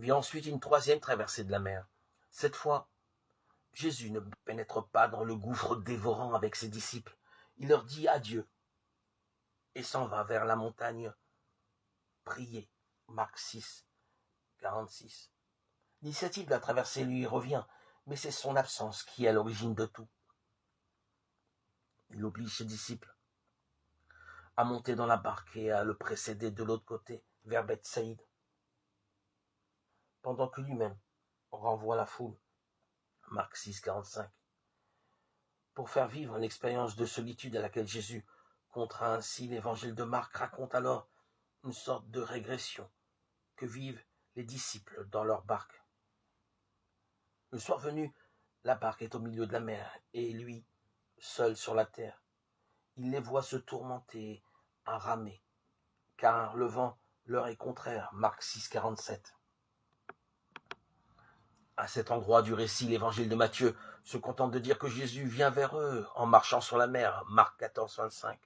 Vient ensuite une troisième traversée de la mer. Cette fois, Jésus ne pénètre pas dans le gouffre dévorant avec ses disciples. Il leur dit adieu et s'en va vers la montagne prier. Marc 6, 46. L'initiative de la traversée lui revient, mais c'est son absence qui est à l'origine de tout. Il oblige ses disciples à monter dans la barque et à le précéder de l'autre côté, vers Bethsaïde, pendant que lui-même renvoie la foule. Marc 6, 45. Pour faire vivre une expérience de solitude à laquelle Jésus contraint ainsi, l'évangile de Marc raconte alors une sorte de régression que vivent les disciples dans leur barque. Le soir venu, la barque est au milieu de la mer, et lui, seul sur la terre. Il les voit se tourmenter à ramer, car le vent leur est contraire. Marc 6, 47. À cet endroit du récit, l'évangile de Matthieu se contente de dire que Jésus vient vers eux en marchant sur la mer. Marc 14, 25.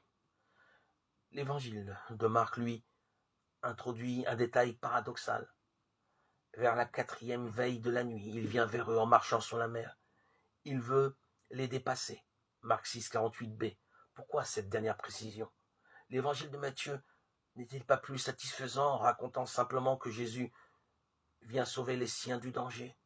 L'évangile de Marc, lui, introduit un détail paradoxal. Vers la 4e veille de la nuit, il vient vers eux en marchant sur la mer. Il veut les dépasser. Marc 6, 48b. Pourquoi cette dernière précision? L'évangile de Matthieu n'est-il pas plus satisfaisant en racontant simplement que Jésus vient sauver les siens du danger?